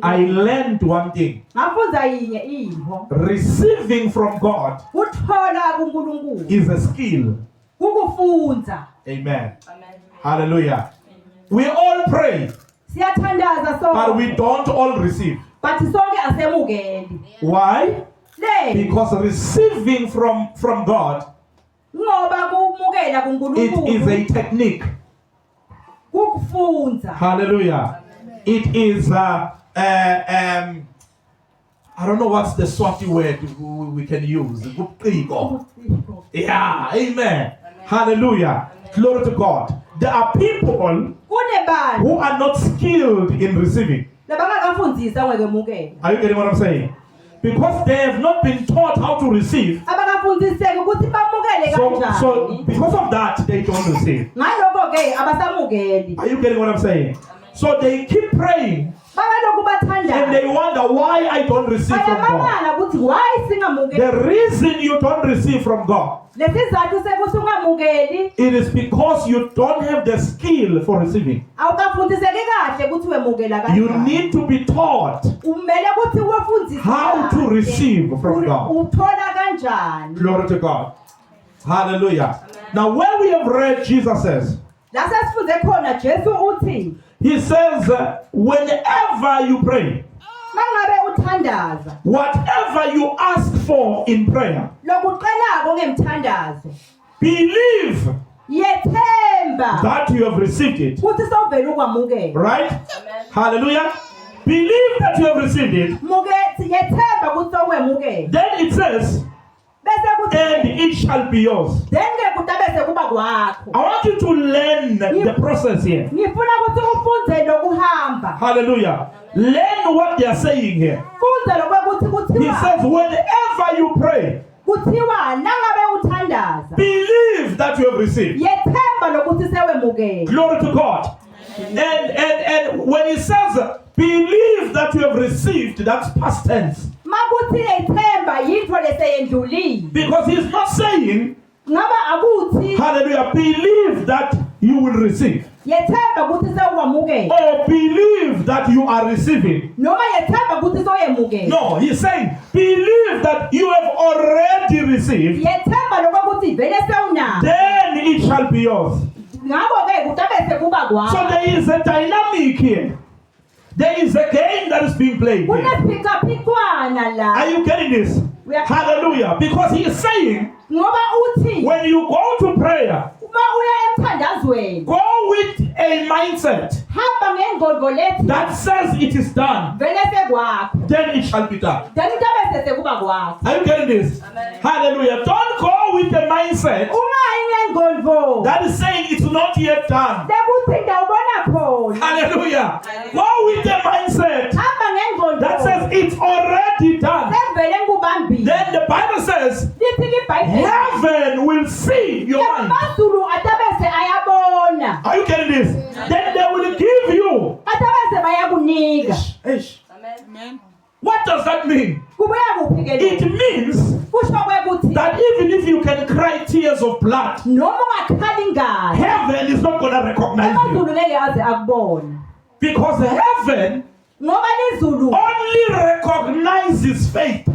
I learned one thing. Receiving from God is a skill. Amen. Hallelujah. We all pray, but we don't all receive. Why? Because receiving from God, it is a technique. Hallelujah. It is I don't know what's the Swati word we can use. Yeah, amen. Hallelujah. Glory to God. There are people who are not skilled in receiving. Are you getting what I'm saying? Because they have not been taught how to receive. So because of that, they don't receive. Are you getting what I'm saying? So they keep praying. And they wonder why I don't receive from God. The reason you don't receive from God, it is because you don't have the skill for receiving. You need to be taught how to receive from God. Glory to God. Hallelujah. Now where we have read, Jesus says, He says, whenever you pray, whatever you ask for in prayer, believe that you have received it. Right? Amen. Hallelujah. Believe that you have received it. Then it says, and it shall be yours. I want you to learn the process here. Hallelujah. Learn what they are saying here. He says, whenever you pray, believe that you have received. Glory to God. And when he says, believe that you have received, that's past tense. Because he's not saying, hallelujah, believe that you will receive. Or believe that you are receiving. No, he's saying, believe that you have already received. Then it shall be yours. So there is a dynamic here. There is a game that is being played here. Are you getting this? Hallelujah. Because he is saying, when you go to prayer, go with a mindset that says it is done. Then it shall be done. Are you getting this? Amen. Hallelujah. Don't go with a mindset that is saying it's not yet done. Hallelujah. Go with a mindset that says it's already done. Then the Bible says heaven will see your mind. Are you getting this? Then they will give you. Amen. What does that mean? It means that even if you can cry tears of blood, heaven is not going to recognize you. Because heaven only recognizes faith.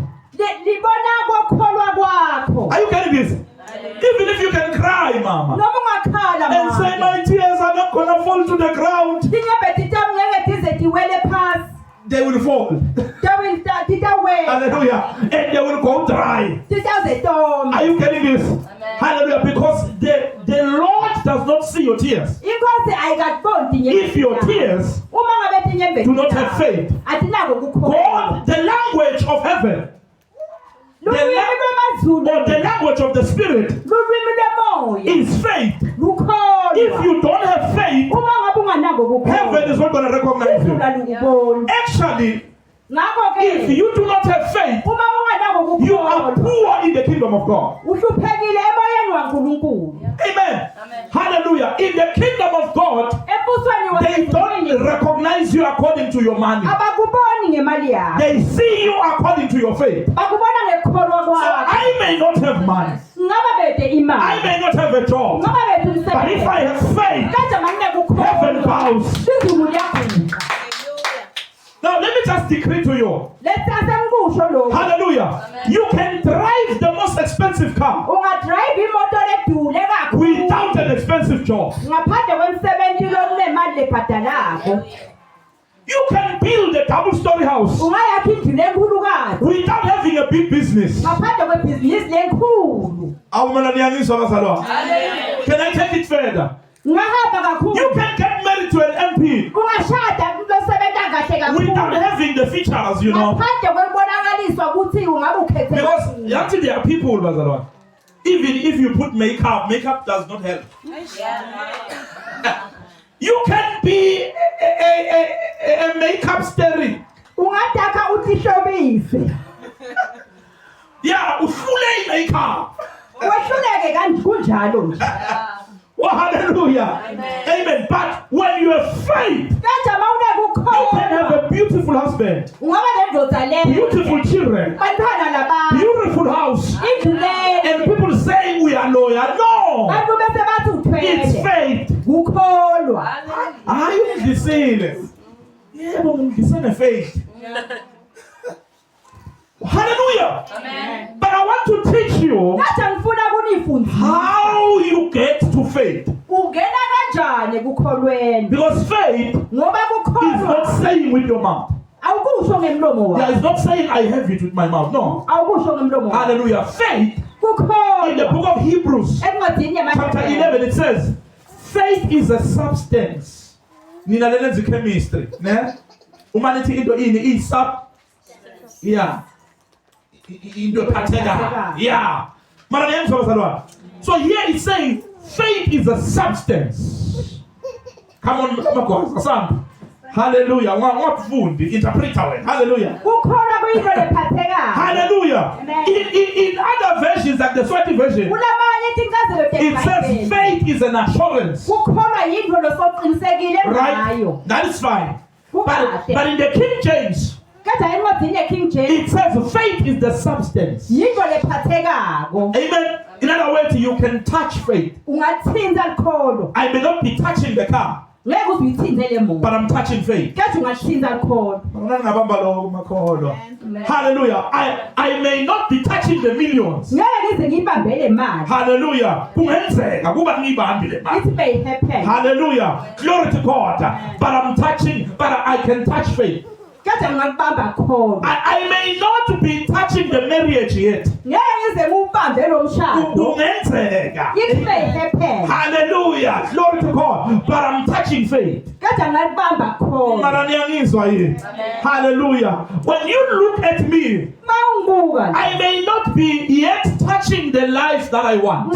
Are you getting this? Even if you can cry, mama, and say my tears are not going to fall to the ground, they will fall. Hallelujah. And they will go dry. Are you getting this? Amen. Hallelujah. Because the Lord does not see your tears. If your tears do not have faith, God, the language of heaven, the language of the Spirit is faith. If you don't have faith, heaven is not going to recognize you. Actually, if you do not have faith, you are poor in the kingdom of God. Amen. Hallelujah. In the kingdom of God, they don't recognize you according to your money. They see you according to your faith. So I may not have money, I may not have a job, but if I have faith, heaven bows. The me just decree to you. Hallelujah. You can drive the most expensive car without an expensive job. You can build a double-story house without having a big business. Can I take it further? You can get married to an MP without having the features, you know. Because actually there are people, even if you put makeup does not help. You can be a makeup steering. Yeah, full makeup. Oh, hallelujah. Amen. But when you have faith, you can have a beautiful husband, beautiful children, beautiful house, and people saying we are loyal. No, it's faith. Are you deceived? Yeah, but it's faith. Hallelujah. Amen. But I want to teach you how you get to faith. Because faith is not saying with your mouth. Yeah, it's not saying I have it with my mouth. No. Hallelujah. Faith in the book of Hebrews chapter 11 it says faith is a substance. Nina lenzi chemistry. Ne? Humanity into is sub. Yeah. Yeah. So here it's saying faith is a substance. Come on, hallelujah. Interpreter. Hallelujah. Hallelujah. In other versions, like the Swati version, it says faith is an assurance. Right? That is fine. But in the King James, it says faith is the substance. Amen. In other words, you can touch faith. I may not be touching the car, but I'm touching faith. Hallelujah. I may not be touching the millions. Hallelujah. It may happen. Hallelujah. Glory to God. But I can touch faith. I may not be touching the marriage yet. It may happen. Hallelujah. Glory to God. But I'm touching faith. Hallelujah. When you look at me, I may not be yet touching the life that I want.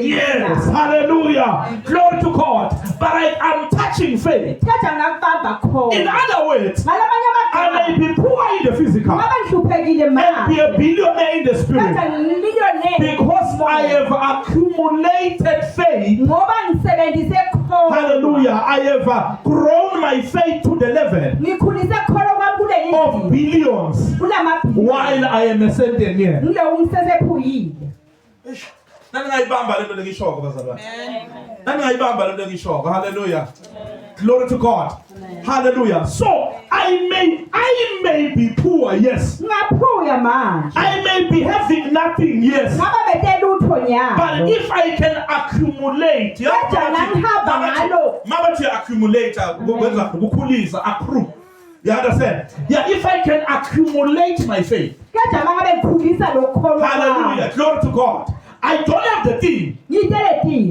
Yes. Hallelujah. Glory to God. But I am touching faith. In other words, I may be poor in the physical and be a billionaire in the spirit because I have accumulated faith. Hallelujah. I have grown my faith to the level of billions while I am a centennial. Hallelujah. Glory to God. Hallelujah. So I may be poor, yes. I may be having nothing, yes. But if I can accumulate, accrue. You understand? Yeah, if I can accumulate my faith. Hallelujah. Glory to God. I don't have the thing,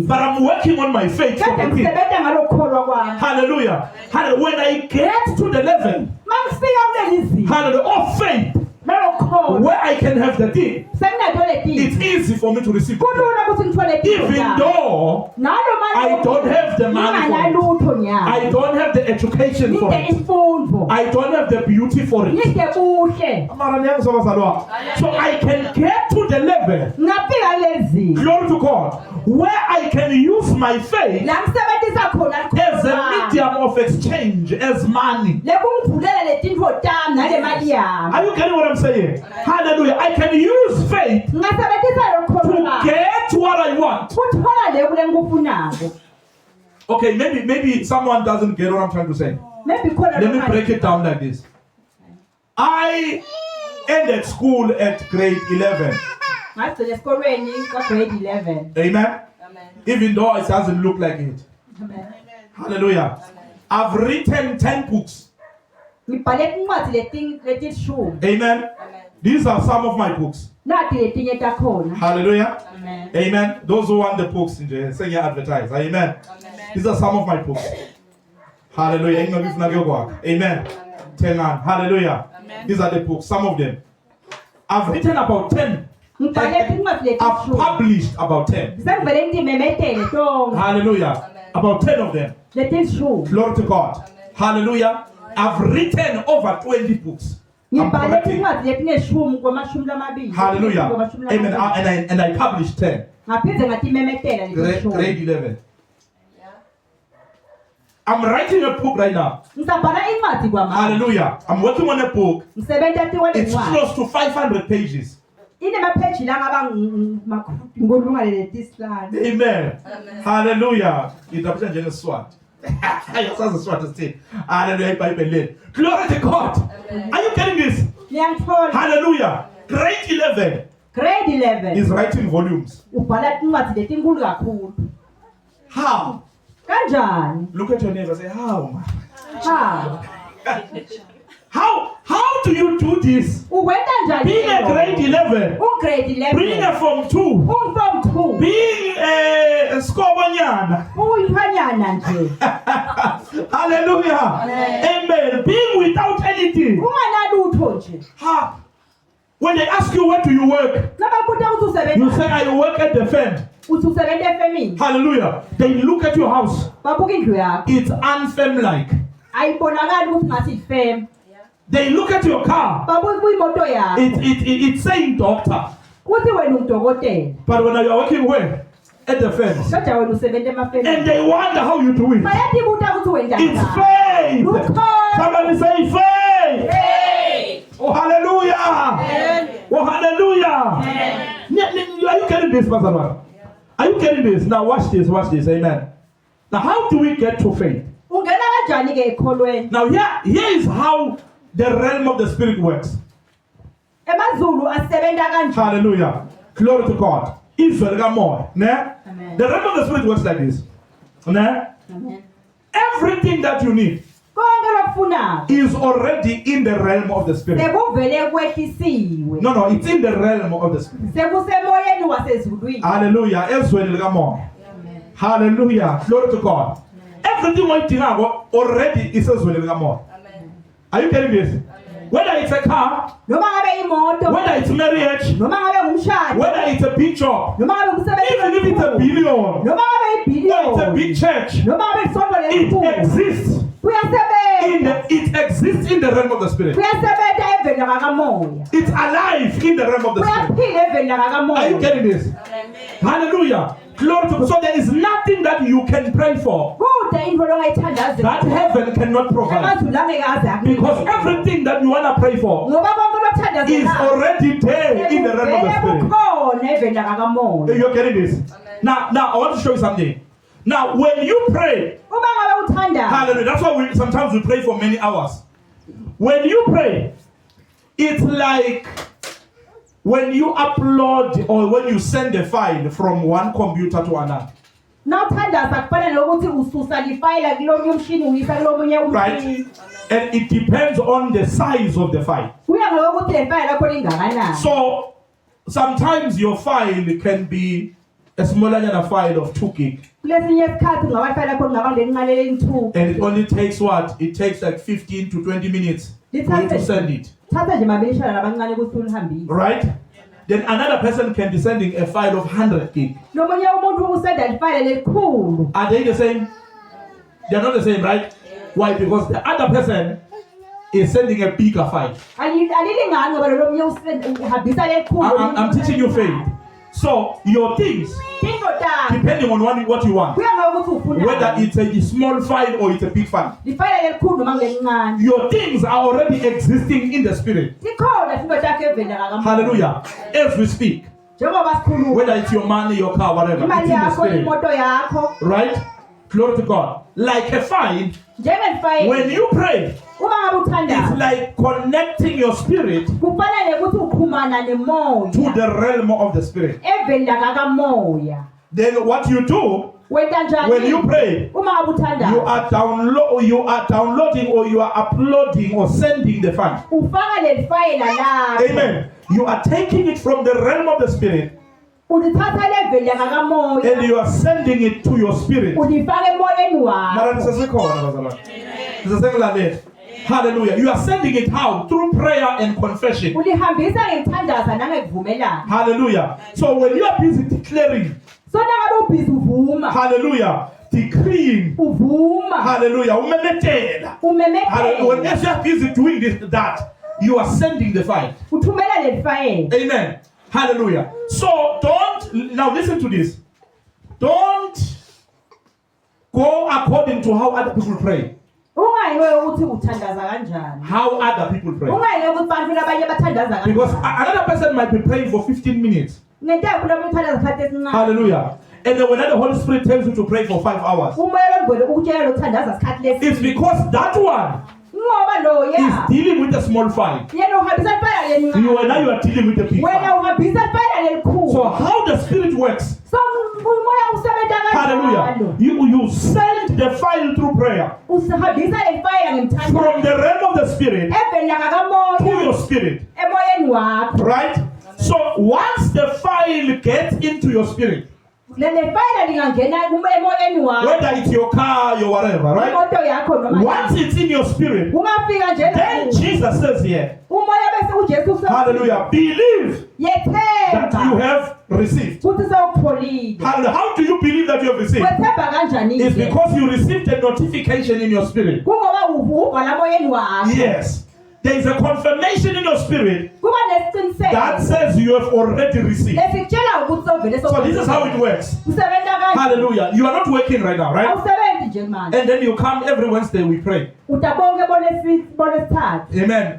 but I'm working on my faith for the thing. Hallelujah. When I get to the level, hallelujah, of faith, where I can have the thing, it's easy for me to receive the thing. Even though I don't have the money for it, I don't have the education for it, I don't have the beauty for it, so I can get to the level, glory to God, where I can use my faith as a medium of exchange, as money. Are you getting what I'm saying? Hallelujah. I can use faith to get what I want. Okay, maybe someone doesn't get what I'm trying to say. Let me break it down like this. I ended school at grade 11. Amen. Even though it doesn't look like it. Amen. Hallelujah. I've written 10 books. Amen. These are some of my books. Hallelujah. Amen. Amen. Those who want the books, say you advertise. Amen. These are some of my books. Hallelujah. Amen. Hallelujah. Amen. These are the books, some of them. I've written about 10. I've published about 10. Hallelujah. About 10 of them. Glory to God. Amen. Hallelujah. I've written over 20 books. I'm correcting. Hallelujah. Amen. And I published 10. Grade 11. I'm writing a book right now. Hallelujah. I'm working on a book. It's close to 500 pages. Amen. Hallelujah. Hallelujah. Glory to God. Are you getting this? Hallelujah. Grade 11. Grade 11 is writing volumes. How? Look at your neighbor and say, how? How do you do this? Being a grade 11, being a form 2, being a skobanyana. Hallelujah. Amen. Being without anything. When they ask you where do you work, you say I work at the firm. Hallelujah. They look at your house. It's unfirm-like. They look at your car. It's saying doctor. But when you're working where? At the fence. And they wonder how you do it. It's faith. Somebody say faith. Oh, hallelujah. Oh, hallelujah. Are you getting this, Pastor Man? Are you getting this? Now watch this, amen. Now how do we get to faith? Now here is how the realm of the spirit works. Hallelujah. Glory to God. Israel, come on. The realm of the spirit works like this. Everything that you need is already in the realm of the spirit. No, it's in the realm of the spirit. Hallelujah. Come on. Hallelujah. Glory to God. Everything already is come on. Are you getting this? Whether it's a car, whether it's marriage, whether it's a big job, even if it's a billion, or it's a big church, it exists. It exists in the realm of the spirit. It's alive in the realm of the spirit. Are you getting this? Hallelujah. Glory to God. So there is nothing that you can pray for that heaven cannot provide. Because everything that you want to pray for is already there in the realm of the spirit. You're getting this? Now I want to show you something. Now when you pray, hallelujah, that's why sometimes we pray for many hours. When you pray, it's like when you upload or when you send a file from one computer to another. Right? And it depends on the size of the file. So sometimes your file can be a smaller than a file of 2 gig. And it only takes what? It takes like 15 to 20 minutes for you to send it. Right? Then another person can be sending a file of 100 gig. Are they the same? They're not the same, right? Why? Because the other person is sending a bigger file. I'm teaching you faith. So your things, depending on what you want, whether it's a small file or it's a big file, your things are already existing in the spirit. Hallelujah. As we speak, whether it's your money, your car, whatever, it's in the spirit. Right? Glory to God. like a file. When you pray, it's like connecting your spirit to the realm of the spirit. Then what you do when you pray, you are downloading or you are uploading or sending the file. Amen. You are taking it from the realm of the spirit and you are sending it to your spirit. Hallelujah. You are sending it how? Through prayer and confession. Hallelujah. So when you are busy declaring, hallelujah, decreeing, hallelujah, hallelujah, when you are busy doing that, you are sending the file. Amen. Hallelujah. So now listen to this. Don't go according to how other people pray. How other people pray. Because another person might be praying for 15 minutes. Hallelujah. And then when the Holy Spirit tells you to pray for 5 hours, it's because that one is dealing with a small file. You and now you are dealing with the big file. So how the Spirit works, hallelujah, you send the file through prayer from the realm of the Spirit to your spirit. Right? So once the file gets into your spirit, whether it's your car, your whatever, right? Once it's in your spirit, then Jesus says here, hallelujah, believe that you have received. Hallelujah. How do you believe that you have received? It's because you received a notification in your spirit. Yes. There is a confirmation in your spirit that says you have already received. So this is how it works. Hallelujah. You are not working right now, right? And then you come every Wednesday we pray. Amen.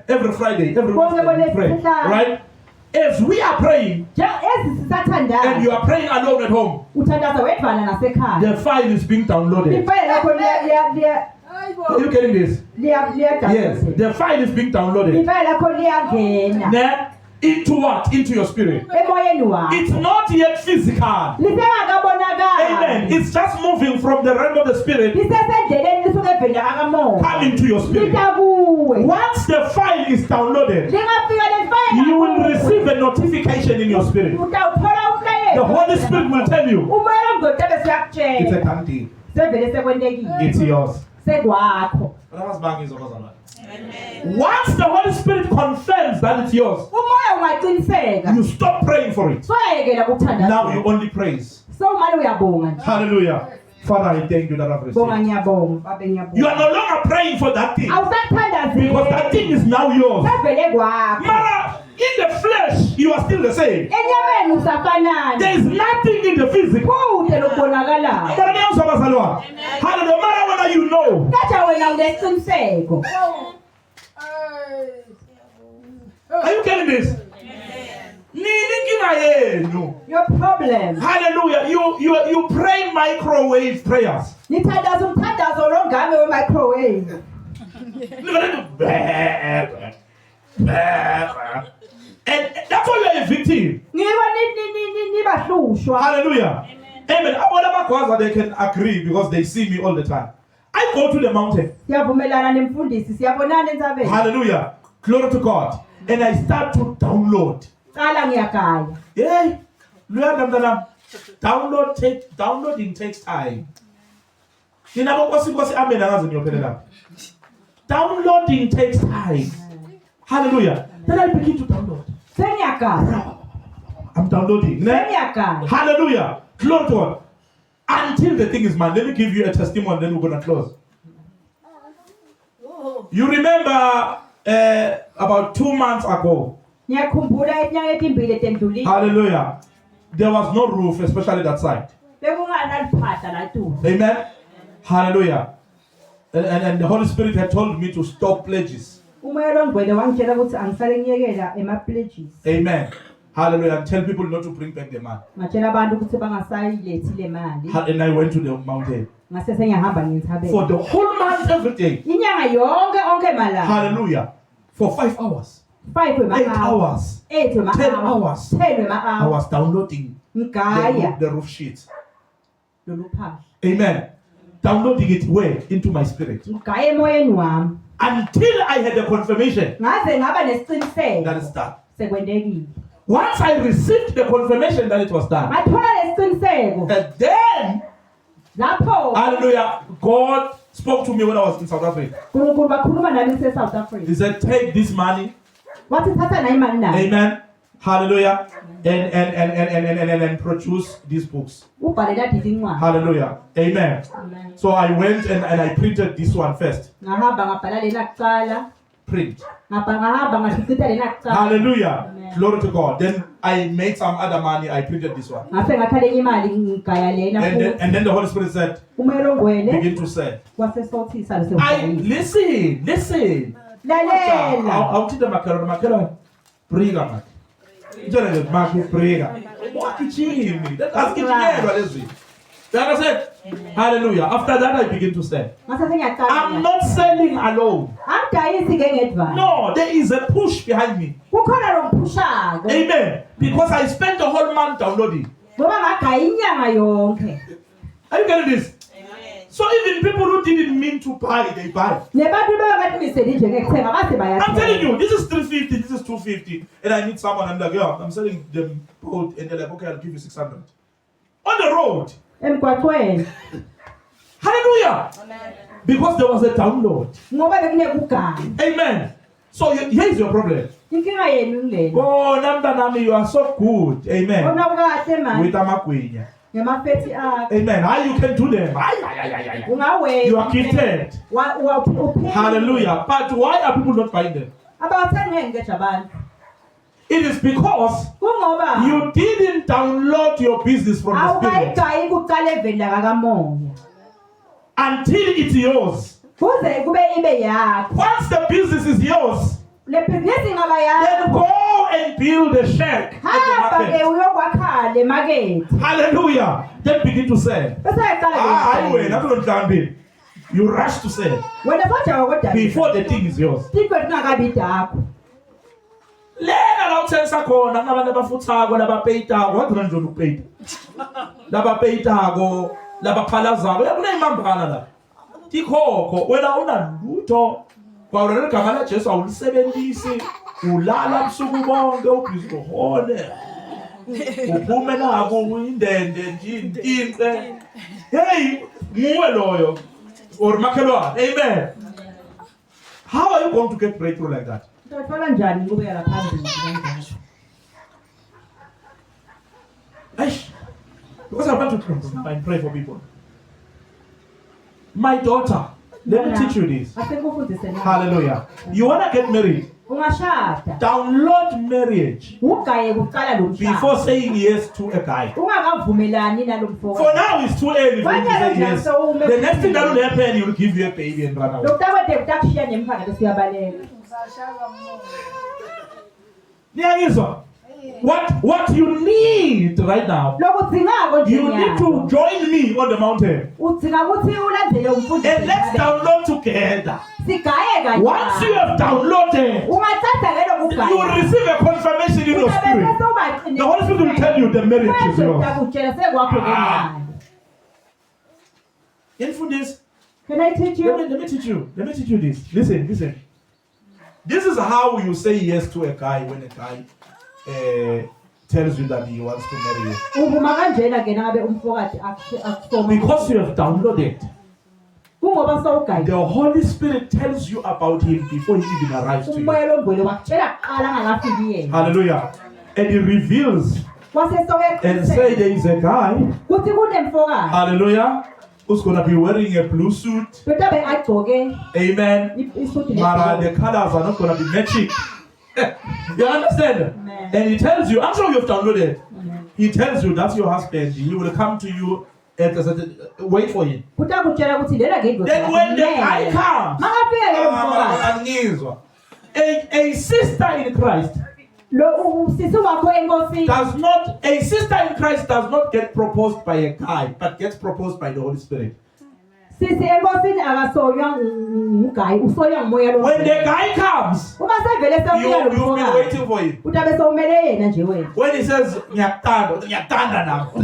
Every Friday, every Wednesday we pray. Right? As we are praying, and you are praying alone at home, the file is being downloaded. Are you getting this? Yes. The file is being downloaded. Then into what? Into your spirit. It's not yet physical. Amen. It's just moving from the realm of the spirit coming to your spirit. Once the file is downloaded, you will receive a notification in your spirit. The Holy Spirit will tell you it's a done deal. It's yours. Once the Holy Spirit confirms that it's yours, you stop praying for it. Now you only praise. Hallelujah. Father, I thank you that I've received. You are no longer praying for that thing, because that thing is now yours. Mara, in the flesh, you are still the same. There is nothing in the physical. Hallelujah. Mara, whether you know. Are you getting this? Your problem. Hallelujah. You pray microwave prayers. Microwave. And that's why you are a victim. Hallelujah. Amen. They can agree because they see me all the time. I go to the mountain. Hallelujah. Glory to God. And I start to download. Yeah. Downloading takes time. Downloading takes time. Hallelujah. Then I begin to download. I'm downloading. Hallelujah. Glory to God. Until the thing is mine. Let me give you a testimony, then we're going to close. You remember about 2 months ago. Hallelujah. There was no roof, especially that side. Amen. Hallelujah. And the Holy Spirit had told me to stop pledges. Amen. Hallelujah. And tell people not to bring back the money. And I went to the mountain. For the whole month every day. Hallelujah. For 5 hours. 8 hours. 10 hours. I was downloading the roof sheet. Amen. Downloading it where? Into my spirit. Until I had a confirmation. That is done. Once I received the confirmation that it was done. And then, hallelujah, God spoke to me when I was in South Africa. He said, take this money. Amen. Hallelujah. And produce these books. Hallelujah. Amen. So I went and I printed this one first. Print. Hallelujah. Amen. Glory to God. Then I made some other money. I printed this one. And then the Holy Spirit said, begin to say. Listen. I'll teach the macaron. Briga. Like I said, hallelujah. After that, I begin to say, I'm not selling alone. No, there is a push behind me. Amen. Because I spent the whole month downloading. Are you getting this? So even people who didn't mean to buy, they buy. I'm telling you, this is 350, this is 250, and I need someone. I'm like, yeah, I'm selling them both, and they're like, okay, I'll give you 600 on the road. Hallelujah. Amen. Because there was a download. Amen. So here's your problem. Oh, Nami, you are so good. Amen. With amen. How you can do them? You are gifted. Hallelujah. But why are people not buying them? It is because you didn't download your business from the Spirit until it's yours. Once the business is yours, then go and build a shack at the market. Hallelujah. Then begin to sell. You rush to sell before the thing is yours. Lena la uthensa khona nabantu abafuthako labapeyitako wadrona ukupeyita labapeyitako labaphalazako kuneyimambana la tikhokho wena una lutho kwawona igama la Jesu awulisebenzisi ulala busuku bonke ubhizi uhole uphume nako indende nje intinqe hey muwe loyo or makhelwane. Amen. How are you going to get breakthrough like that? Because I want to come and pray for people. My daughter, let me teach you this. Hallelujah. You want to get married? Download marriage before saying yes to a guy. For now it's too early for you to say yes. The next thing that will happen, he will give you a baby and run away. What you need right now, you need to join me on the mountain. And let's download together. Once you have downloaded, you will receive a confirmation in your spirit. The Holy Spirit will tell you the marriage is yours. Influence. Can I teach you? Let me teach you. Let me teach you this. Listen. This is how you say yes to a guy when a guy tells you that he wants to marry you. Because you have downloaded. The Holy Spirit tells you about him before he even arrives to you. Hallelujah. And he reveals and say there is a guy. Hallelujah. Who's going to be wearing a blue suit. Amen. But the colors are not going to be matching. You understand? Amen. And he tells you, I'm sure you've downloaded. Amen. He tells you that's your husband. He will come to you at a certain, wait for him. Then when the guy comes, a sister in Christ does not get proposed by a guy, but gets proposed by the Holy Spirit. Sisi enkosini akasoywa ngugayi usoywa ngumoya lo. When the guy comes, Uma sevele sefika lo you've been mfokakazi. waiting for him. Utabe sewumele yena nje wena. When he says ngiyatanda nabo.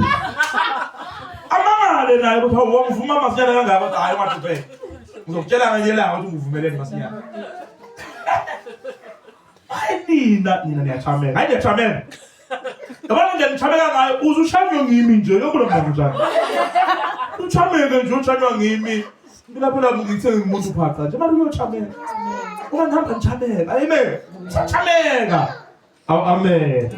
Amangale naye ukuthi wangivuma masinyane kangaka ukuthi hayi mathuphe. Ngizokutshela ngenye ilanga ukuthi ngivumelene masinyane. Nina niyachameka. Hayi niyachameka. Yabona nje ngichameka ngayo uzushanywa ngimi nje yobona manje njani. Uchameke nje uchanywa ngimi. Ngilapha ngithe ngumuntu phakathi nje manje uyochameka. Uma ngihamba ngichameka. Amen. Sachameka. Amen.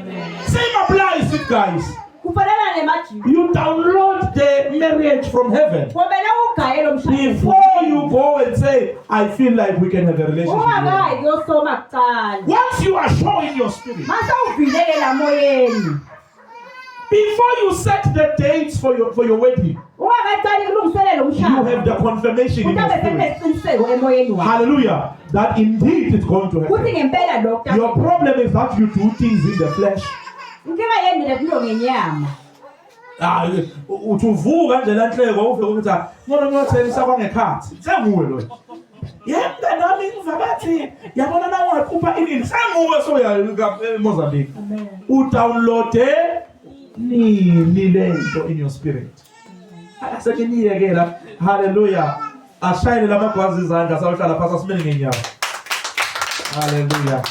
Same applies to guys. Kufanana nemaji. You download the marriage from heaven. Wobele ugayi lo mshado. Before you go and say, I feel like we can have a relationship. Ungakayi kuyosoma kuqala. Once you are sure in your spirit. Mase uvilelela moyeni. Before you set the dates for your wedding, Ungakaqali kulungiselela you umshado. have the confirmation in your Utabe spirit. senesiqiniseko emoyeni wakho. Hallelujah. That indeed it's going to Kuthi happen. ngempela lokho. Your problem is that you do things in the flesh. Inkinga yeni lezinto ngenyama. Uthi uvuka kanjena nhleko ufike ukuthi ngona ngiyothenisa kwangekhathi. Senguwe lo. Yembe nami ngivakathi yabona na ungakhupha inini. Senguwe soya eMozambique. Amen. Udownloade nini lento in your spirit. Asekeniyekela. Hallelujah. Ashayile lamagwazi izandla sahlala phansi asimele ngenyawo. Hallelujah.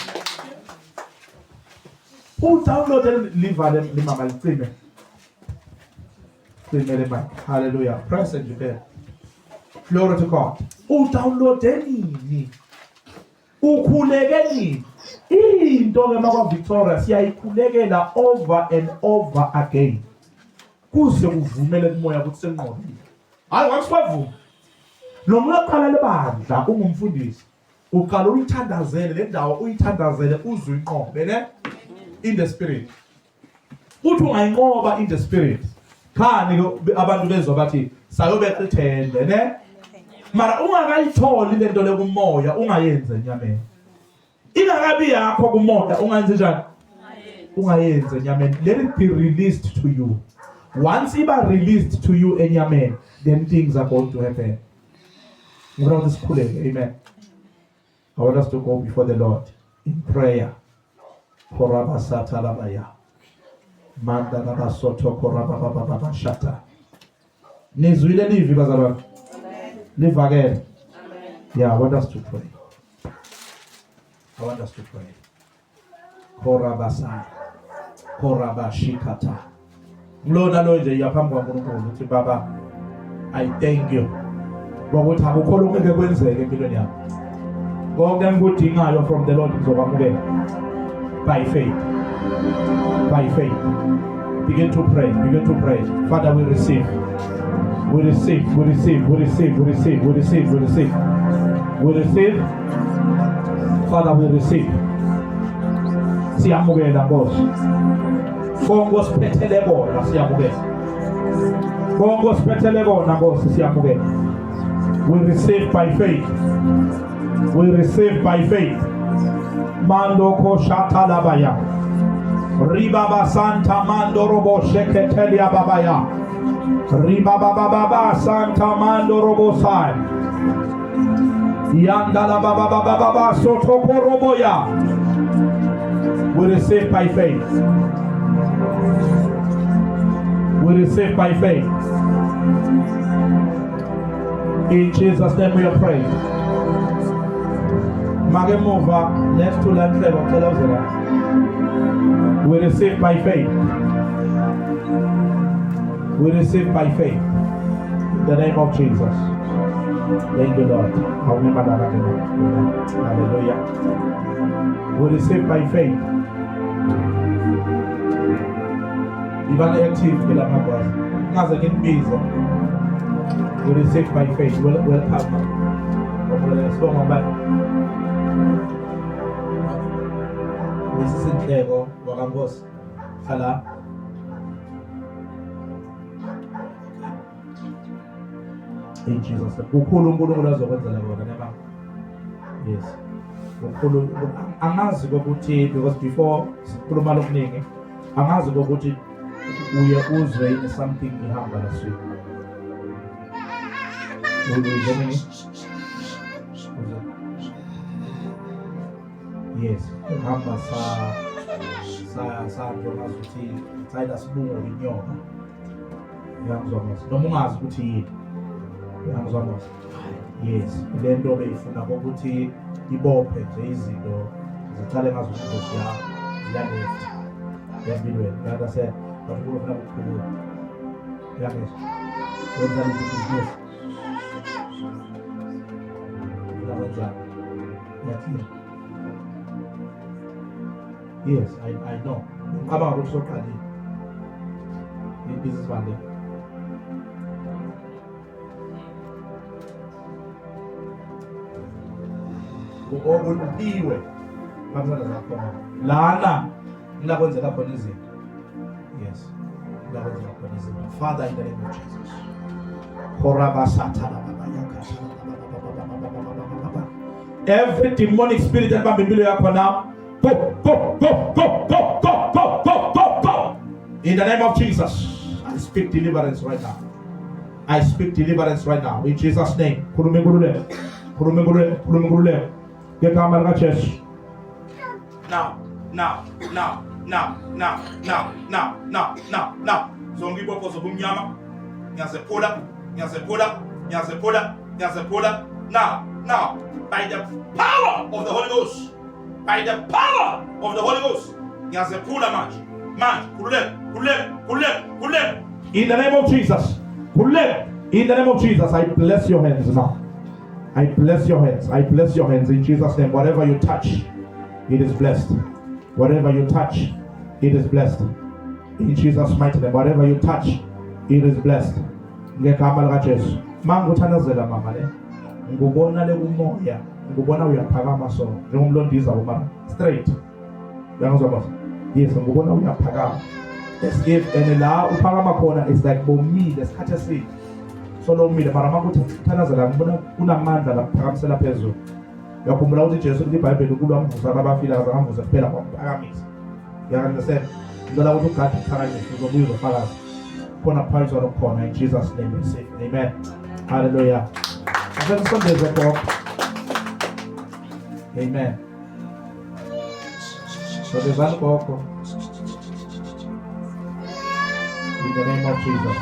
Download live le mama licime. Cime le mic. Hallelujah. Press and you can. Glory to God. Download nini? Ukhuleke nini? Into ke makwa Victoria siyayikhulekela over and over again. Kuze kuvumele kumoya ukuthi senqobile. Hayi wakuswavuma. Noma uqala lebandla ungumfundisi. Uqala uyithandazele le ndawo uyithandazele uzwe inqobe ne? In the spirit. Uthi ungayinqoba in the spirit. Khani abantu bezwa bathi sayobeka ithende ne? Mara ungakayitholi lento le kumoya ungayenze enyameni. Ingakabi yakho kumoya ungayenze njani? Ungayenze enyameni. Let it be released to you. Once it is released to you enyameni, then things are going to happen. Amen. I want us to go before the Lord in prayer. Koraba satalabaya. Manda baba soto koraba baba baba shata. Nizwile livi bazalwane. Live again. Yeah, I want us to pray. I want us to pray. Koraba sa. Koraba shikata. Mlona loje yaphambi kwaNkulunkulu uthi baba I thank you. Ngokuthi akukho ngeke kwenzeke empilweni yakho. Konke engikudingayo from the Lord ngizokwamukela. By faith. By faith. Begin to pray. Begin to pray. Father, we receive. We receive. We receive. We receive. We receive. We receive. We receive. We receive. Father, we receive. Siyamukela Nkosi. Konke sipethele bona siyamukela. Konke sipethele bona Nkosi siyamukela. We receive by faith. We receive by faith. Mando ko shatalabaya. Ribaba Santa Mando Robo Sheketelia Babaya. Ribaba Baba Santa Mando Robo Sai. Yandala Baba Baba Sotoko Roboya. We receive by faith. We receive by faith. In Jesus' name we are praying. Magemova, next to land level, we receive by faith. We receive by faith. In the name of Jesus. Thank you, Lord. Hallelujah. We receive by faith. Even active, we receive by faith. Welcome. This is Intlego, Wakambos. Hala. In Jesus' name. Yes. Angazi kokuthi because before sikhuluma lokuningi angazi kokuthi uye uzwe something ihamba laswini. Germany. Yes, hamba sa njengoba ukuthi itsayida sibungo inyoka. Uyangizwa manje. Noma ungazi ukuthi yini. Uyangizwa manje. Yes, le nto beyifuna ukuthi ibophe nje izinto zicale ngazo ukuthi ziyaleft. Empilweni. Uyangase abantu bafuna ukukhulula. Uyangizwa. Wenza business. Yes, I know. About also Kali. This is one day. Upiwe. Kamsana zakho. Lana ngingakwenzela khona izinto. Yes. Ngingakwenzela khona izinto. Father, in the name of Jesus. Every demonic spirit that can be built up now, go. In the name of Jesus, I speak deliverance right now. I speak deliverance right now. In Jesus' name. Now. Zongi boko zobumnyama. Nyazepola. Now, by the power of the Holy Ghost, Nyazepola man, kulem. In the name of Jesus, in the name of Jesus, I bless your hands now. I bless your hands in Jesus' name. Whatever you touch, it is blessed. Whatever you touch, it is blessed. In Jesus' mighty name, whatever you touch, it is blessed. Ngekama lika Jesu. Manguthandazela mama le. Ngubona le kumoya. Ngubona uyaphakama so. Njengomlondiza uma straight. Uyangizwa boss? Yes, ngubona uyaphakama. Let's give and la uphakama khona is like bomile esikhathe eside. So lo umile mara makuthi thandazela ngibona kunamandla la kuphakamisela phezulu. Uyakhumbula ukuthi Jesu iBhayibheli kulwamvuza abafile azangamvuza kuphela kwaphakamisa. Uyangizwa? Ngicela ukuthi uGad uphakamise uzobuya uzofakaza. Khona phakathi khona in Jesus' name we say amen. Hallelujah. Amen. So there's one poco. In the name of Jesus.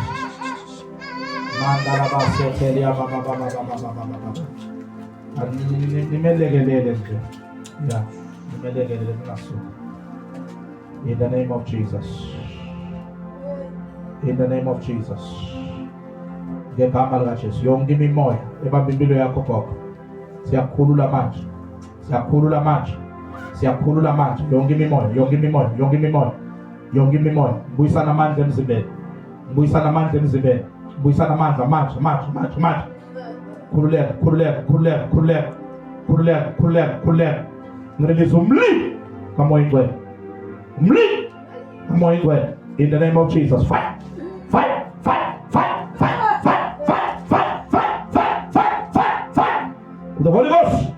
Mandala basetelia baba. Nimelegelele nje. Yeah. Nimelegelele naso. In the name of Jesus. In the name of Jesus. Ngegama lika Jesu. Yonke imimoya ebamba impilo yakho gogo. Siyakhulula manje. Yonke imimoya. Mbuyisana amandla emzimbeni. Mbuyisana amandla manje. Khululeka. Ngirelease umlilo kamoya ingcwele. In the name of Jesus. Fire. The Holy Ghost.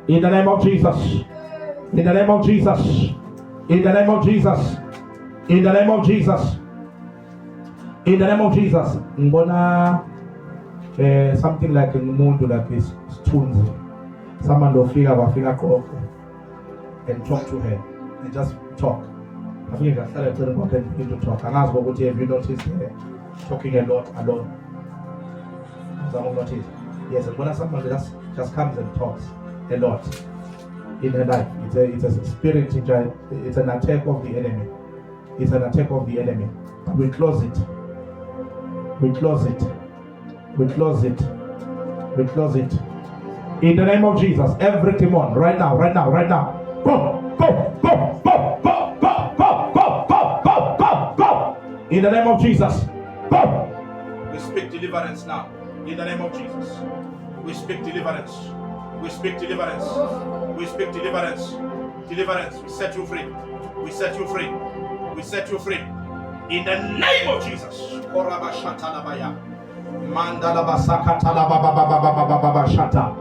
In the name of Jesus. Ngibona something like umuntu like this sithunzi. Someone wafika khona and talk to her and just talk. I think I started telling her to talk. And ask what have you noticed her talking a lot alone? Someone noticed. Yes, and when someone just comes and talks a lot in her life, it's a spirit, it's an attack of the enemy. But we close it. In the name of Jesus, every demon, right now. Go. In the name of Jesus, go. We speak deliverance now. In the name of Jesus, we speak deliverance. Deliverance. We set you free. In the name of Jesus. Mandala basakata la baba shata.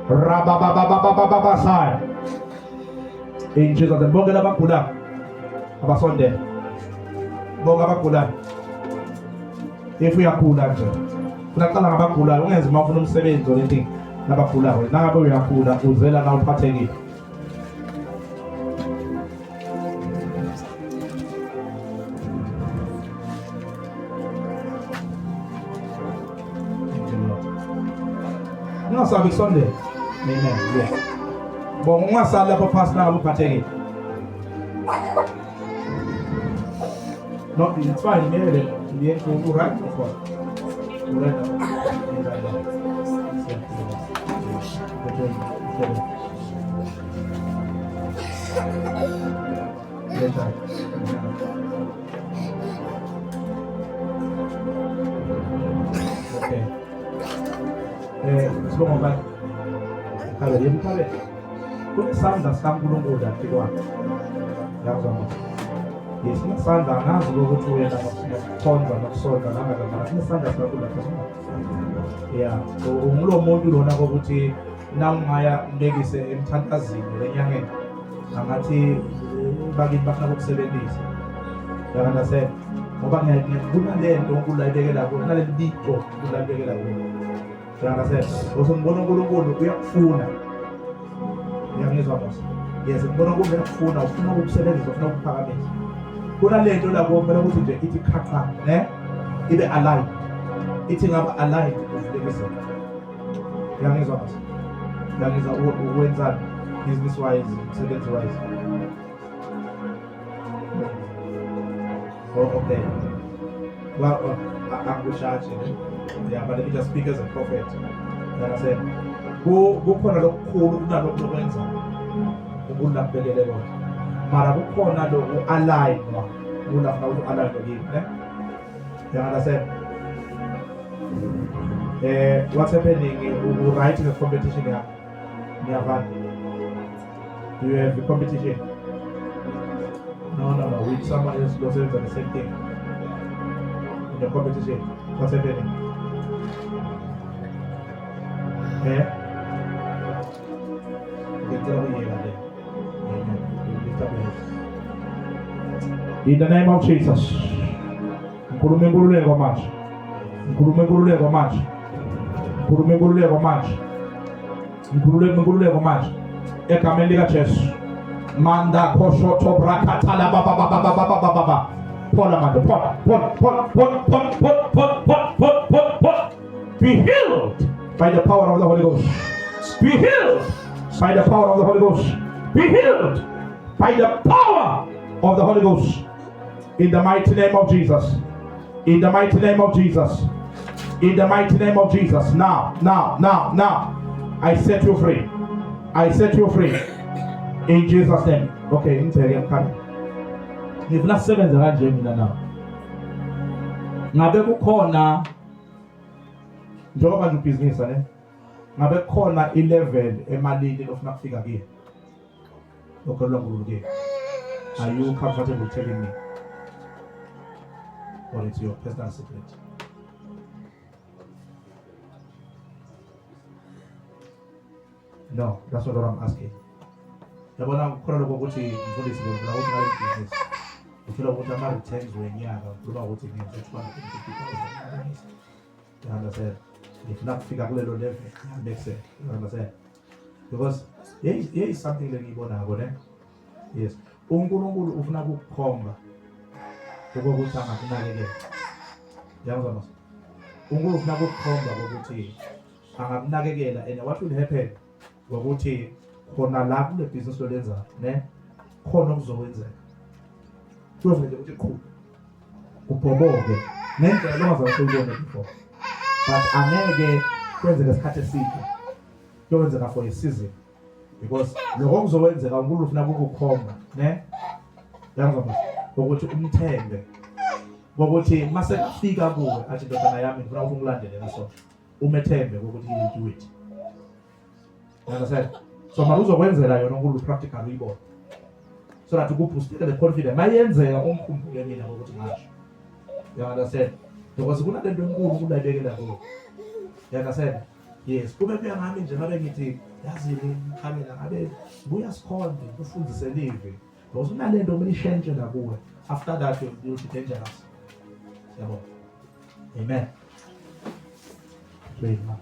Rababa sai. In Jesus name. Bongela bakula. Abasonde. Bonga bakula. If we are cool, Funaqala ngabagulayo ungenza uma ufuna umsebenzi olenting nabagulayo. Nangabe uyagula uzela na uphathekile. Ungasabi kusondela. Amen. Yes. Bon, ungasali lapha phansi nangabe uphathekile. No, it's fine. Maybe you right before. Right. Okay. Slow back. Kalau dia buka deh. Kau sam dah sam belum udah tiga. Yang sama. Yes, ni sanda na zulo tu ya na konza na soda na na ni sanda sa kula kasema. Yeah, so umulo modulo na ko kuthi namaya mbekise emthandazini lenyangeni. Angathi baki bafuna ukusebenzisa. Yakana se ngoba kunalento okulayibekela kuyo kunale biko kulayibekela kuyo. Yakana se usombona uNkulunkulu uyakufuna. Yangizwa boss. Yes, mbona ufuna ukusebenzisa ufuna ukuphakamisa. Kunalento lapho kumele ukuthi nje ithi khaqha ne ibe aligned ithi ngaba aligned ukubekisa yangizwa basi yangizwa ukwenza business wise sebenze wise okay well angushaje yeah but let me just speak as a prophet and I said kukhona lokukhulu kunalokho lokwenza ukulambekele bona mara kukhona lo align ulafuna uku-align lokini ne you understand what's happening right in the competition here niyavana you have the competition no with someone else who does the same thing in the competition what's happening in the name of Jesus. Nkurumengululeko manje. Nkurumengululeko manje. Nkurumengululeko manje. Nkurumengululeko manje. Egameni lika Jesu. Manda kosho tobrakatala baba. Pola manje. Pola. Be healed by the power of the Holy Ghost. Be healed by the power of the Holy Ghost. Be healed by the power of the Holy Ghost. In the mighty name of Jesus. In the mighty name of Jesus. In the mighty name of Jesus. Now. I set you free. I set you free. In Jesus' name. Okay, I'm coming. If not 7 mina now. Ngabe kukhona njengoba nje business ne. Ngabe kukhona i-level emalini ofuna kufika kuyo. Lokho ke. Are you comfortable telling me? Or it's your personal secret? No, that's not what I'm asking. Yabona kukhona lokho ukuthi ngifundise ngifuna ukuthi ngale business. Ufuna ukuthi ama returns wenyanga, ufuna ukuthi ngenze 250,000. You understand? If not figure kulelo level, makes sense. You understand? Because here is something that ngibona ngone. Yes. uNkulunkulu ufuna ukukhomba ukuthi angakunakekela. Yabona mase. uNkulunkulu ufuna ukukhomba ukuthi angakunakekela and what will happen ukuthi khona la kule business olenza ne khona okuzokwenzeka. Kuzofanele ukuthi qhu ubhoboke nendlela longazayo uyibone before. But angeke kwenzeke isikhathi eside. Kuyenzeka for a season. Because lokho kuzokwenzeka uNkulunkulu ufuna ukukhomba ne yangizwa ukuthi umthembe ukuthi mase kufika kuwe athi ndodana yami ngifuna ukukulandela ngaso umethembe ukuthi you do it. Yangizwa so mara uzokwenzela yona uNkulunkulu practical uyibona so that ukuboost the confidence mayenzeka umkhumbule mina ukuthi ngasho. Yangizwa because kunalento enkulu kulayibekela kuwe. Yangizwa yes kube kuya ngami nje ngabe ngithi yazi ikhamera ngabe buya sikhonde ufundise live because unalento kumele ishange la kuwe. After that you'll be dangerous. Yabo. Amen. explain now.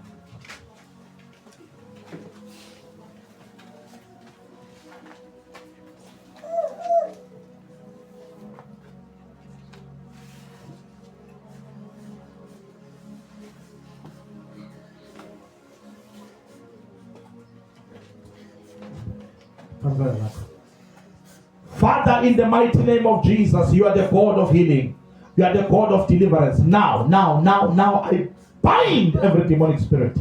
Father, in the mighty name of Jesus, you are the God of healing. You are the God of deliverance. Now, I bind every demonic spirit.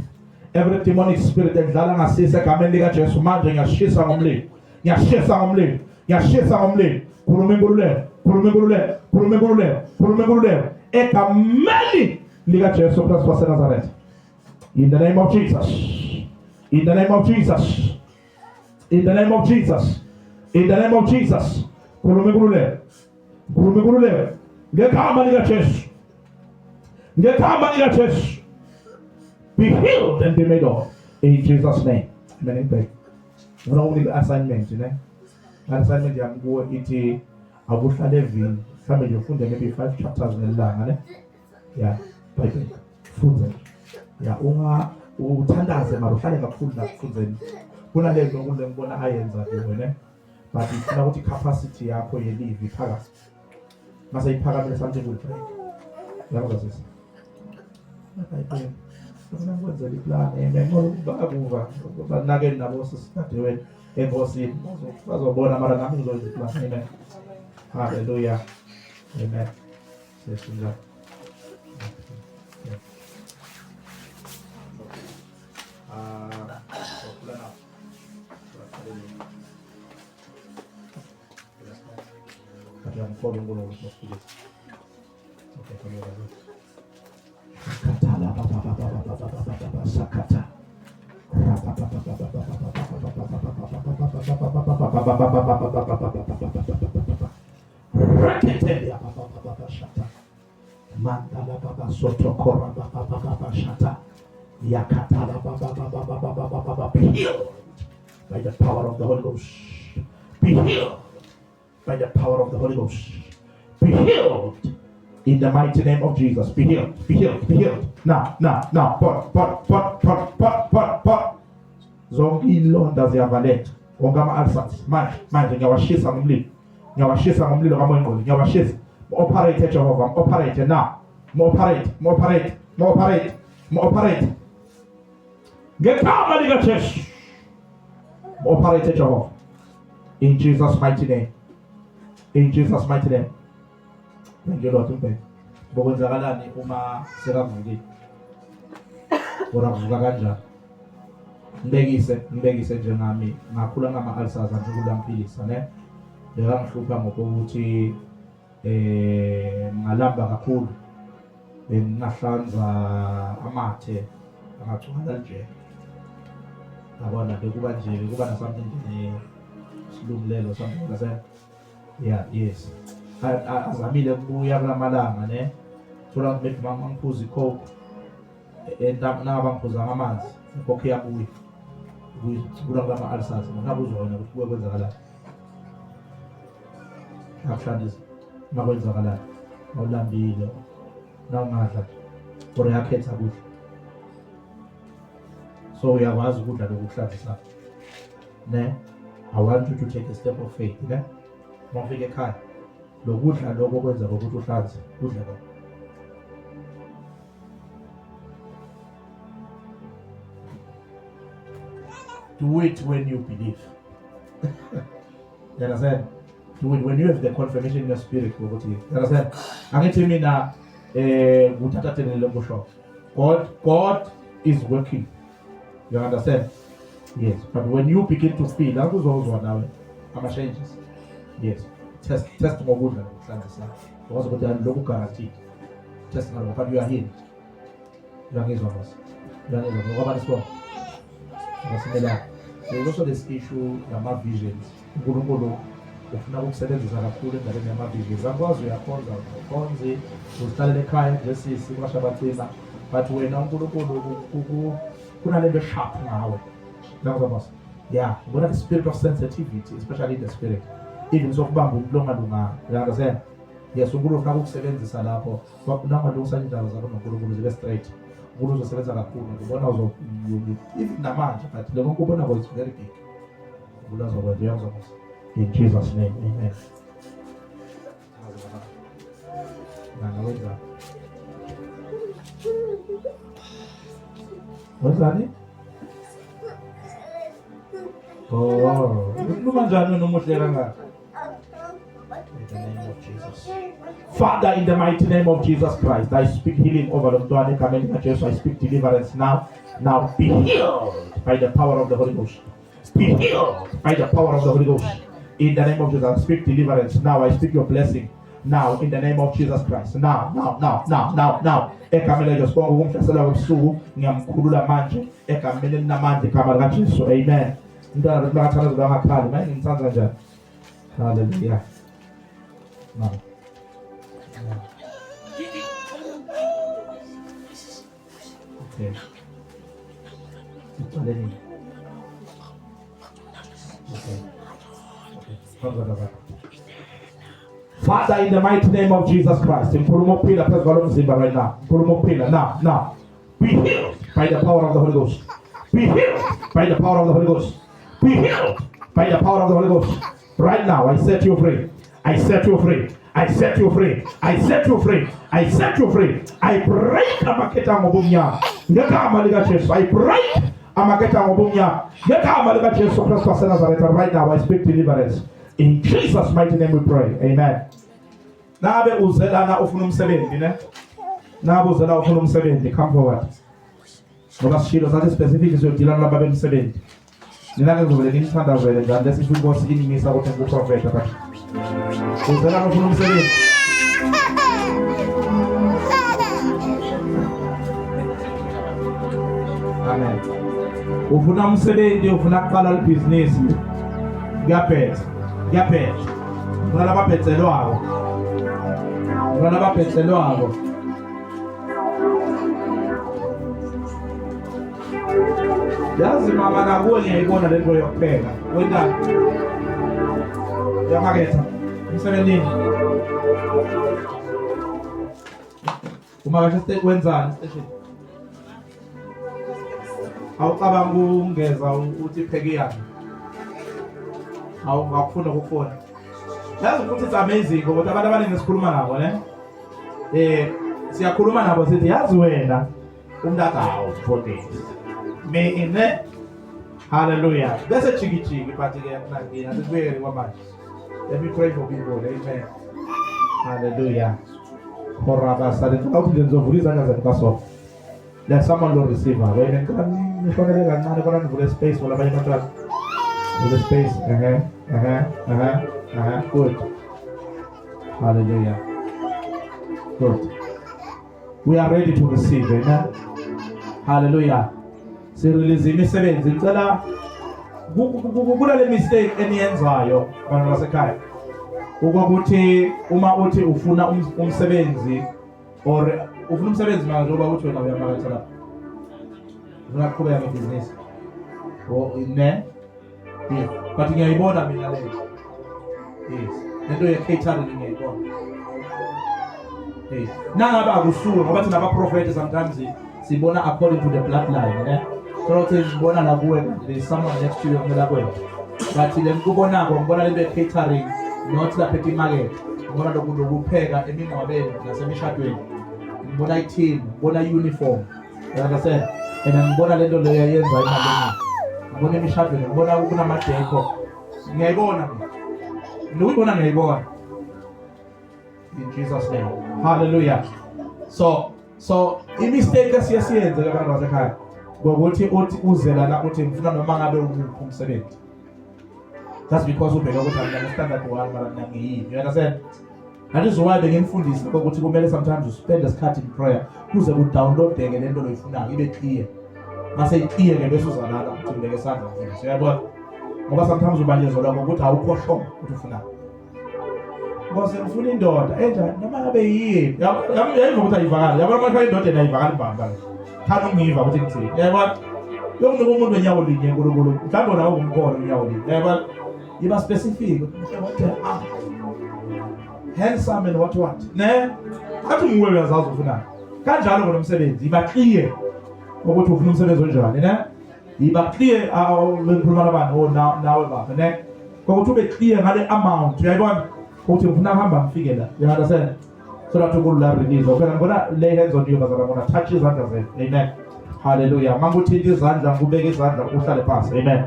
Every demonic spirit edlala ngasise egameni lika Jesu manje ngiyashisa ngomlilo. Ngiyashisa ngomlilo. Ngiyashisa ngomlilo. Khulumengulule. Egameni lika Jesu Christ waseNazaretha. In the name of Jesus. In the name of Jesus. In the name of Jesus. In the name of Jesus. Khulumengulule. Ngegama lika Jesu. Ngegama lika Jesu. Be healed and be made whole. In Jesus' name. Amen. When I only assignment, assignment yam go iti abuhlala evini. Mhlawumbe nje ufunde maybe 5 chapters ngelanga, ne? Yeah, Bible. Funde. Yeah, uthandaze mara uhlale kakhulu nakufundeni. Kunale nto ngibona ayenza kuwe, ne? But ifuna ukuthi capacity yakho yelive iphakathi. Mase iphakamile something will break. Yabona sisi. Bible. Ngikwenza iplan ngoba banake nabo sisidadeweni enkosini bazobona mara nami ngizokwenza iplan. Amen. Hallelujah. Amen. Sesizwa. I'm following all of those. Okay, come here. Sakata. Mandala baba soto kora baba shata. Yakatala baba. Be healed by the power of the Holy Ghost. Be healed by the power of the Holy Ghost. Be healed in the mighty name of Jesus. Be healed. Now. Pot. Zongi ilonda ziyavaleka. Ongama alsas. Manje ngiyawashisa ngomlilo. Kama ingqondo. Ngiyawashisa. Operate Jehovah. Operate now. Operate. Ngegama lika Jesu. Operate Jehovah. In Jesus' mighty name. In Jesus' mighty name. Thank you, Lord. Bokwenzakalani uma sekavuki. Uravuka kanjani? Ngibekise njengami ngakhula ngama ulcers nje kulamphilisa, ne? Ngihlupha ngokuthi ngalamba kakhulu. Ngahlanza amathe angathwala nje. Yabona bekuba na something nje silungilelo something like that. Yeah, yes. Azamile kubuya kulamalanga, ne? Thola maybe mangiphuza icoke nabangiphuza amanzi icoke yabuya kula ngama ulcers ngabe uzona ukuthi kuwe kwenzakala akushadisa makwenzakala awulambile nawungadla or yakhetha kudla so uyakwazi ukudla lokuhlanzisa, ne? I want you to take a step of faith, ne? Mawufika ekhaya lokudla lokho kwenza ukuthi uhlanze kudla lokho. Do it when you believe. You understand? Do it when you have the confirmation in your spirit. You understand? Angithi mina nguthatha tenele ngosho. God is working. You understand? Yes. But when you begin to feel, that was always now changes. Yes. Test ngokudla nokuhlanzisa. Because ukuthi lokhu guarantee. Test ngalo but you are healed. Uyangizwa boss. Uyangizwa ngoba nisibona. Ngasimela. There's also this issue yama visions. uNkulunkulu ufuna ukusebenzisa kakhulu endabeni yama visions. Akwazi uyakhonza ukhonze uzihlalele ekhaya nje sisi kwashabathina. But wena uNkulunkulu kunalento sharp ngawe. Ngizwa boss. Yeah, but the spirit of sensitivity, especially in the spirit. Even so kubamba ukulunga. You understand? Yes, uNkulunkulu ufuna ukusebenzisa lapho. Namalungu sanjalo zakho noNkulunkulu zibe straight. uzosebenza kakhulu ngibona even namanje but lo konke ubona is very big uzokwenza in Jesus name amen. What's that? Oh, Father, in the mighty name of Jesus Christ, I speak healing over the Mtwane Kameni Church. I speak deliverance now. Now be healed by the power of the Holy Ghost. Be healed by the power of the Holy Ghost. In the name of Jesus, I speak deliverance now. I speak your blessing now. In the name of Jesus Christ. Now. Ekamele jospongo kumshasela ubusuku ngiyamkhulula manje. Ekamele namanje kamara kaJesu. Amen. Ndana bakathala ngakhali manje ngitsanza njani. Hallelujah. Now. Okay. Father, in the mighty name of Jesus Christ, right now, be healed by the power of the Holy Ghost. Be healed by the power of the Holy Ghost. Be healed by the power of the Holy Ghost. Right now, I set you free. I set you free. I set you free. I set you free. I set you free. I break amaketa ngobunya. Ngekama lika Jesu. I break amaketa ngobunya. Ngekama lika Jesu Christ of Nazareth. Right now, I speak deliverance. In Jesus' mighty name we pray. Amen. Nabe uzela na ufuna umsebenzi ne? Nabe uzela ufuna umsebenzi, come forward. Ngoba sishilo zathi specific izodila nababe umsebenzi. Nina ngizobele ngithanda vele njalo lesifuna ukuthi inimisa ukuthi nguprofeta bathi. Uzela ufuna umsebenzi. Amen. Ufuna umsebenzi, ufuna kuqala ibhizinisi. Ngiyaphetha. Ngala baphethelwako. Yazi mama nakuwe ngiyayibona lento yokupheka. Wendani? Yamaketha. Umsebenzini. Uma kashe wenzani station? Awucabanga ungeza uthi pheke yani. Awufuna ukufona. Yazi ukuthi it's amazing ngoba abantu abaningi sikhuluma nabo ne. Siyakhuluma nabo sithi yazi wena umntaka hawo for me. Hallelujah. Bese chiki but ke ngina sibuye kwamanje. Let me pray for people. Amen. Hallelujah. Koraba sale ukuthi ngizovulisa ngazani kaso. Let someone Lord receive her. When nifanele kancane kona nivule space for abanye abantwana. With the space. Good. Hallelujah. Good. We are ready to receive. Amen. Hallelujah. Release imisebenzi ngicela kulale mistake eniyenzayo bana basekhaya. Ukuthi uma uthi ufuna umsebenzi or ufuna umsebenzi manje oba uthi wena uyamaketha lapha. Ufuna ukuqhubeka ngebusiness. Ne? Yes. But ngiyayibona mina le. Yes. Lento ye-catering ngiyayibona. Yes. Nangaba akusuka ngoba thina abaprofeti sometimes sibona according to the bloodline, ne? So sibona la kuwe there is someone next to you ngela kwena. But le ngikubonako ngibona lento ye-catering not la petty market. Ngibona lokupheka emingcwabeni nasemishadweni. Ngibona i-team, ngibona i-uniform. You understand? And ngibona lento leyo yenza imali. Ngibona imishadweni, ngibona kunamadeko. Ngiyayibona mina. Ngiyayibona. In Jesus name. Hallelujah. So i-mistake esiyenze abantu basekhaya. Ngokuthi uthi uzela la uthi ngifuna noma ngabe umsebenzi. That's because ubheka ukuthi I'm standard one mara ngiyini. You understand? That is why bengimfundisa ukuthi kumele sometimes you spend isikhathi in prayer kuze udownloadeke lento oyifunayo ibe clear. Mase iclear ke bese uzalala ukuthi ngibeke isandla ngene. Uyabona? Ngoba sometimes ubanyezelwa ngokuthi awukhohlwa ukuthi ufuna. Ngoba ufuna indoda enjani noma ngabe yini. Yayiva ukuthi ayivakala. Yabona manje indoda ayivakala ibamba. Thana ungiva ukuthi ngithini. Uyabona? Yokunika umuntu wenyawo linye enkulunkulu. Mhlawumbe nawe ungumkhono wenyawo linye. Uyabona? Yiba specific ukuthi handsome and what ne athi nguwe uyazazi ufuna kanjalo ngonomsebenzi iba clear ukuthi ufuna umsebenzi onjani ne yiba clear ngikhuluma nabantu nawe baba ne ukuthi ube clear ngale amount uyayibona ukuthi ufuna uhamba ngifike la you understand so that you will release okay I'm gonna lay hands on you because I'm gonna touch izandla zenu amen hallelujah manguthinta izandla ngubeka izandla uhlale phansi amen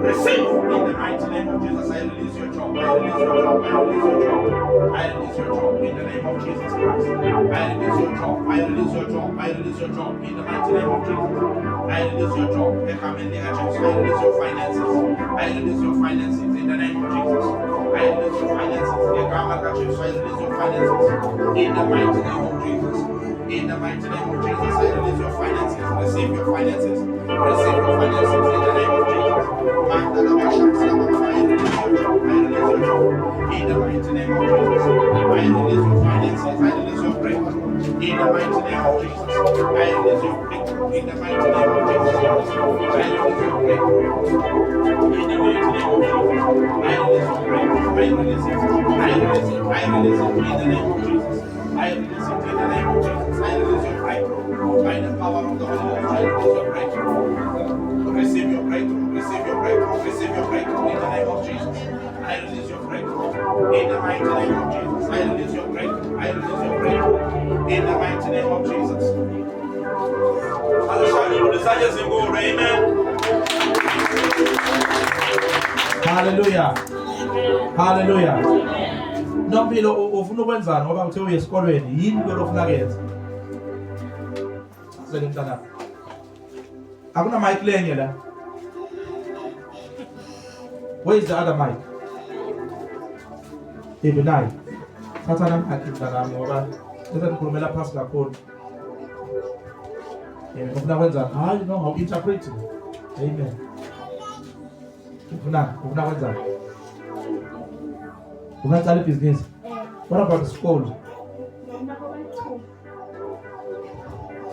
receive in the mighty name of Jesus. I release your job. I release your job. I release your job. I release your job in the name of Jesus Christ. I release your job. I release your job. I release your job in the mighty name of Jesus. I release your job. I release your finances. I release your finances in the name of Jesus. I release your finances. I release your finances in the mighty name of Jesus. In the mighty name of Jesus, I release your finances. Receive your finances. Receive your finances in the name of Jesus. I release your job. In the mighty name of Jesus. I release your finances. I release your breakthrough. In the mighty name of Jesus. I release your breakthrough. In the mighty name of Jesus. I release your breakthrough. In the mighty name of Jesus. I release your breakthrough. I release it. I release it. I release it in the name of Jesus. I release it in the name of Jesus. I release your breakthrough. By the power of the Holy Ghost, I release your breakthrough. Receive your breakthrough. Receive your breakthrough. Receive your breakthrough in the name of Jesus. I release your breakthrough. In the mighty name of Jesus. I release your breakthrough. I release your breakthrough. In the mighty name of Jesus. Hallelujah. Hallelujah. Nompilo ufuna ukwenzani ngoba uthe uye esikolweni yini lo ofuna kuyenza sele mntana akuna mic lenye la where is the other mic ibinayi thatha mic mntana ngoba bese nikhulumela phasi kakhulu ufuna kwenzani hayi no how interpret amen ufuna kwenzani unaqala business what about school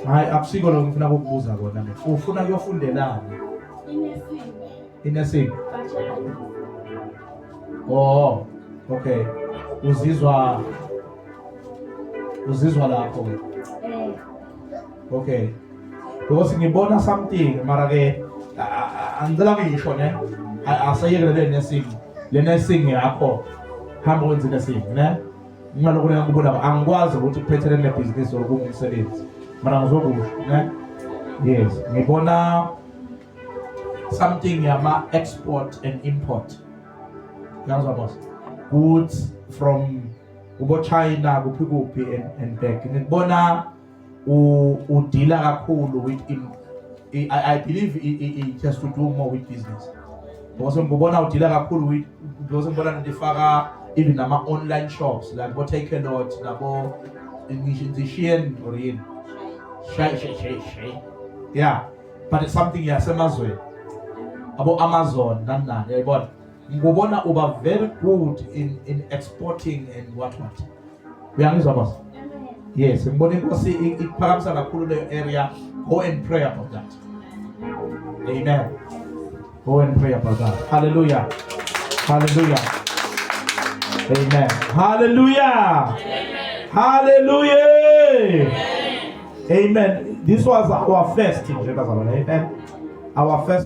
hayi akusiko lo ngifuna ukubuza kona ufuna kuyofundelana inesing oh okay uzizwa lapho okay because ngibona something mara ke angicela ngisho ne asayekele le nursing yakho hamba wenze nursing ne ngaloko ngikubona angikwazi ukuthi kuphethelene nebusiness okungumsebenzi mara ngizokusho ne yes ngibona something yama export and import yazwa boss goods from ubo China kuphi and back ngibona udila kakhulu with I believe it has to do more with business because ngibona udila kakhulu with because ngibona ndifaka even nama online shops like what take a lot nabo initiation or in shay yeah but it's something yasemazweni abo Amazon nani yayibona ngibona uba very good in exporting and what uyangizwa boss yes ngibona inkosi iphakamisa kakhulu leyo area go and pray about that amen go and pray about that hallelujah amen hallelujah hallelujah amen this was our first amen our first